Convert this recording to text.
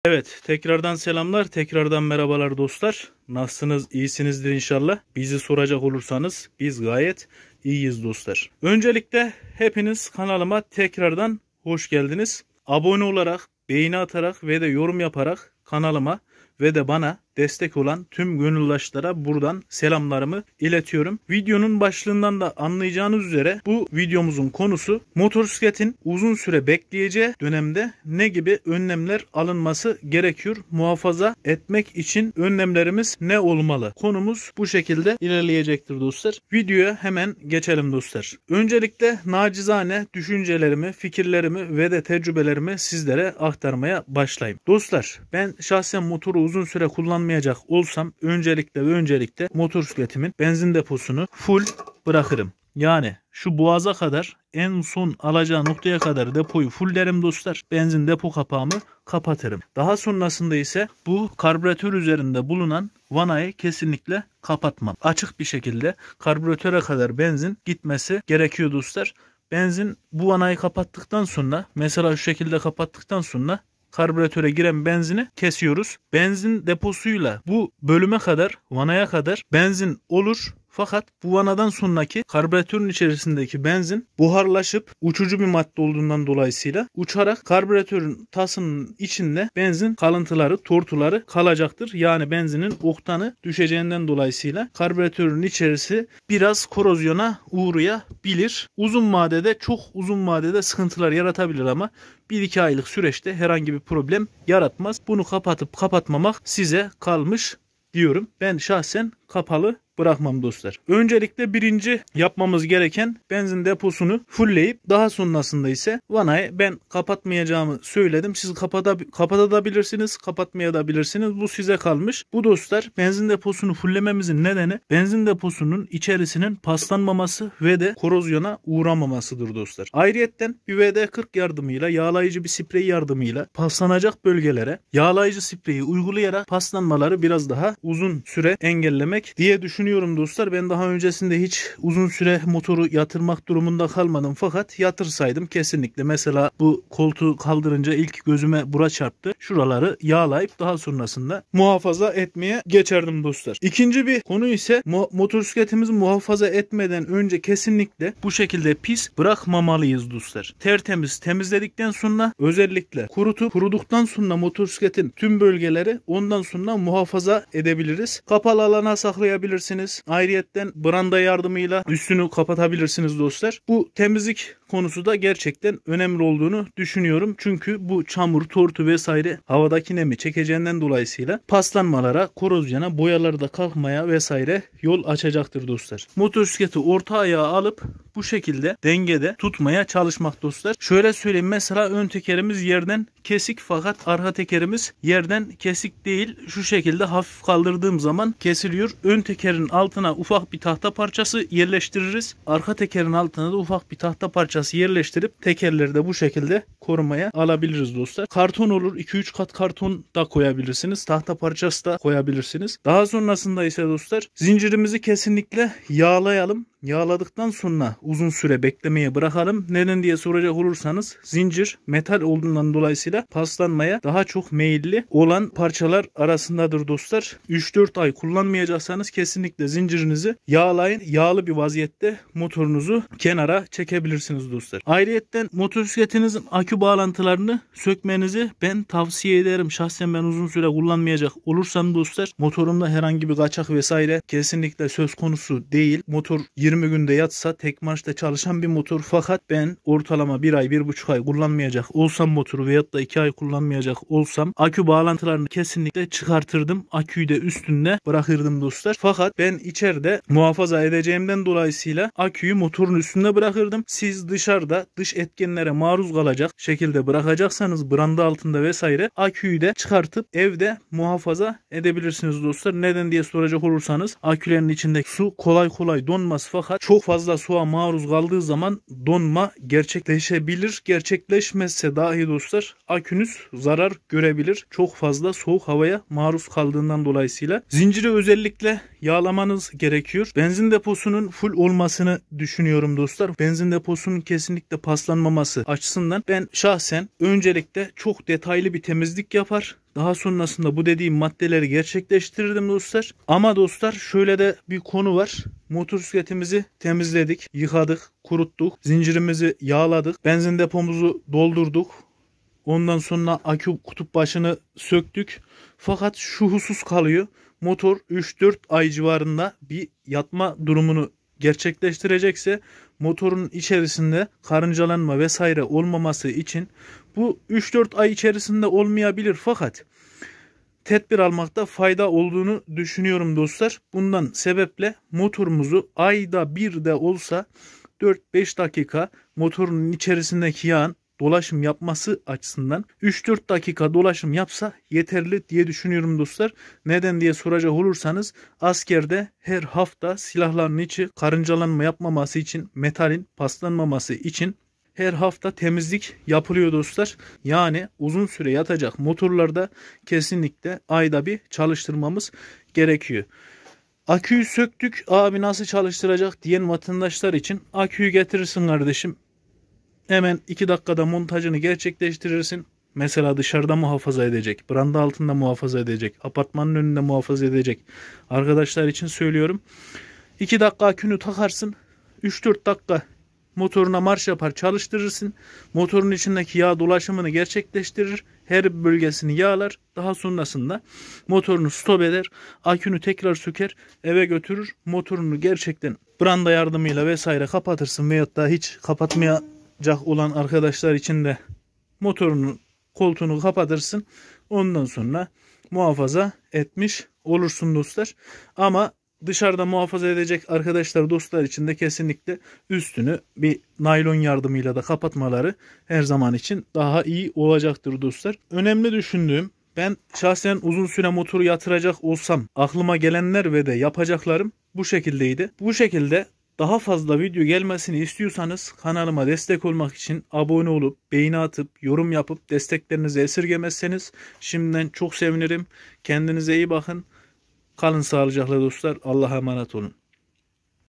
Evet, tekrardan selamlar, tekrardan merhabalar dostlar. Nasılsınız, iyisinizdir inşallah. Bizi soracak olursanız biz gayet iyiyiz dostlar. Öncelikle hepiniz kanalıma tekrardan hoş geldiniz. Abone olarak, beğeni atarak ve de yorum yaparak kanalıma ve de bana destek olan tüm gönüldaşlara buradan selamlarımı iletiyorum. Videonun başlığından da anlayacağınız üzere bu videomuzun konusu motosikletin uzun süre bekleyeceği dönemde ne gibi önlemler alınması gerekiyor? Muhafaza etmek için önlemlerimiz ne olmalı? Konumuz bu şekilde ilerleyecektir dostlar. Videoya hemen geçelim dostlar. Öncelikle nacizane düşüncelerimi, fikirlerimi ve de tecrübelerimi sizlere aktarmaya başlayayım. Dostlar, ben şahsen motoru uzun süre kullanmayacak olsam öncelikle motosikletimin benzin deposunu full bırakırım. Yani şu boğaza kadar, en son alacağı noktaya kadar depoyu fulllerim dostlar. Benzin depo kapağımı kapatırım. Daha sonrasında ise bu karbüratör üzerinde bulunan vanayı kesinlikle kapatmam. Açık bir şekilde karbüratöre kadar benzin gitmesi gerekiyor dostlar. Benzin bu vanayı kapattıktan sonra, mesela şu şekilde kapattıktan sonra karbüratöre giren benzini kesiyoruz. Benzin deposuyla bu bölüme kadar, vanaya kadar benzin olur. Fakat bu vanadan sonraki karbüratörün içerisindeki benzin buharlaşıp uçucu bir madde olduğundan dolayısıyla uçarak karbüratörün tasının içinde benzin kalıntıları, tortuları kalacaktır. Yani benzinin oktanı düşeceğinden dolayısıyla karbüratörün içerisi biraz korozyona uğrayabilir. Çok uzun vadede sıkıntılar yaratabilir ama 1-2 aylık süreçte herhangi bir problem yaratmaz. Bunu kapatıp kapatmamak size kalmış diyorum. Ben şahsen kapalı bırakmam dostlar. Öncelikle birinci yapmamız gereken benzin deposunu fullleyip daha sonrasında ise vanayı ben kapatmayacağımı söyledim. Siz kapatabilirsiniz, kapatmayabilirsiniz. Bu size kalmış. Bu dostlar, benzin deposunu fulllememizin nedeni benzin deposunun içerisinin paslanmaması ve de korozyona uğramamasıdır dostlar. Ayrıyetten bir WD-40 yardımıyla, yağlayıcı bir sprey yardımıyla paslanacak bölgelere yağlayıcı spreyi uygulayarak paslanmaları biraz daha uzun süre engellemek diye düşünüyorum dostlar. Ben daha öncesinde hiç uzun süre motoru yatırmak durumunda kalmadım. Fakat yatırsaydım kesinlikle, mesela bu koltuğu kaldırınca ilk gözüme bura çarptı. Şuraları yağlayıp daha sonrasında muhafaza etmeye geçerdim dostlar. İkinci bir konu ise motosikletimizi muhafaza etmeden önce kesinlikle bu şekilde pis bırakmamalıyız dostlar. Tertemiz temizledikten sonra, özellikle kuruduktan sonra motosikletin tüm bölgeleri ondan sonra muhafaza edebiliriz. Kapalı alana saklayabilirsiniz. Ayrıyetten branda yardımıyla üstünü kapatabilirsiniz dostlar. Bu temizlik konusu da gerçekten önemli olduğunu düşünüyorum. Çünkü bu çamur, tortu vesaire havadaki nemi çekeceğinden dolayısıyla paslanmalara, korozyona, boyalarda kalkmaya vesaire yol açacaktır dostlar. Motosikleti orta ayağa alıp bu şekilde dengede tutmaya çalışmak dostlar. Şöyle söyleyeyim, mesela ön tekerimiz yerden kesik fakat arka tekerimiz yerden kesik değil. Şu şekilde hafif kaldırdığım zaman kesiliyor. Ön tekerin altına ufak bir tahta parçası yerleştiririz. Arka tekerin altına da ufak bir tahta parçası yerleştirip tekerleri de bu şekilde korumaya alabiliriz dostlar. Karton olur. 2-3 kat karton da koyabilirsiniz. Tahta parçası da koyabilirsiniz. Daha sonrasında ise dostlar, zincirimizi kesinlikle yağlayalım. Yağladıktan sonra uzun süre beklemeye bırakalım. Neden diye soracak olursanız, zincir metal olduğundan dolayısıyla paslanmaya daha çok meyilli olan parçalar arasındadır dostlar. 3-4 ay kullanmayacaksanız kesinlikle zincirinizi yağlayın. Yağlı bir vaziyette motorunuzu kenara çekebilirsiniz dostlar. Ayrıyetten motosikletinizin akü bağlantılarını sökmenizi ben tavsiye ederim. Şahsen ben uzun süre kullanmayacak olursam dostlar, motorumda herhangi bir kaçak vesaire kesinlikle söz konusu değil. Motor 20 günde yatsa tek marşta çalışan bir motor, fakat ben ortalama 1 ay 1,5 ay kullanmayacak olsam motoru veyahut da 2 ay kullanmayacak olsam akü bağlantılarını kesinlikle çıkartırdım. Aküyü de üstünde bırakırdım dostlar. Fakat ben içeride muhafaza edeceğimden dolayısıyla aküyü motorun üstünde bırakırdım. Siz dışarıda dış etkenlere maruz kalacak şekilde bırakacaksanız, branda altında vesaire, aküyü de çıkartıp evde muhafaza edebilirsiniz dostlar. Neden diye soracak olursanız, akülerin içindeki su kolay kolay donmaz fakat çok fazla soğuğa maruz kaldığı zaman donma gerçekleşebilir. Gerçekleşmezse dahi dostlar akünüz zarar görebilir. Çok fazla soğuk havaya maruz kaldığından dolayısıyla. Zinciri özellikle yağlamanız gerekiyor. Benzin deposunun full olmasını düşünüyorum dostlar. Benzin deposunun kesinlikle paslanmaması açısından ben şahsen öncelikle çok detaylı bir temizlik yapar. Daha sonrasında bu dediğim maddeleri gerçekleştirdim dostlar. Ama dostlar şöyle de bir konu var. Motosikletimizi temizledik, yıkadık, kuruttuk. Zincirimizi yağladık. Benzin depomuzu doldurduk. Ondan sonra akü kutup başını söktük. Fakat şu husus kalıyor. Motor 3-4 ay civarında bir yatma durumunu gerçekleştirecekse motorun içerisinde karıncalanma vesaire olmaması için bu 3-4 ay içerisinde olmayabilir fakat tedbir almakta fayda olduğunu düşünüyorum dostlar. Bundan sebeple motorumuzu ayda bir de olsa 4-5 dakika motorun içerisindeki yağın dolaşım yapması açısından 3-4 dakika dolaşım yapsa yeterli diye düşünüyorum dostlar. Neden diye soracak olursanız askerde her hafta silahların içi karıncalanma yapmaması için, metalin paslanmaması için her hafta temizlik yapılıyor dostlar. Yani uzun süre yatacak motorlarda kesinlikle ayda bir çalıştırmamız gerekiyor. Aküyü söktük abi nasıl çalıştıracak diyen vatandaşlar için aküyü getirirsin kardeşim. Hemen 2 dakikada montajını gerçekleştirirsin. Mesela dışarıda muhafaza edecek, branda altında muhafaza edecek, apartmanın önünde muhafaza edecek arkadaşlar için söylüyorum. 2 dakika akünü takarsın. 3-4 dakika motoruna marş yapar çalıştırırsın. Motorun içindeki yağ dolaşımını gerçekleştirir. Her bölgesini yağlar. Daha sonrasında motorunu stop eder. Akünü tekrar söker. Eve götürür. Motorunu gerçekten branda yardımıyla vesaire kapatırsın. Veyahut da hiç kapatmayacak olan arkadaşlar için de motorunun koltuğunu kapatırsın. Ondan sonra muhafaza etmiş olursun dostlar. Ama dışarıda muhafaza edecek arkadaşlar dostlar için de kesinlikle üstünü bir naylon yardımıyla da kapatmaları her zaman için daha iyi olacaktır dostlar. Önemli düşündüğüm ben şahsen uzun süre motoru yatıracak olsam aklıma gelenler ve de yapacaklarım bu şekildeydi. Bu şekilde daha fazla video gelmesini istiyorsanız kanalıma destek olmak için abone olup beğeni atıp yorum yapıp desteklerinizi esirgemezseniz şimdiden çok sevinirim. Kendinize iyi bakın. Kalın sağlıcakla dostlar. Allah'a emanet olun.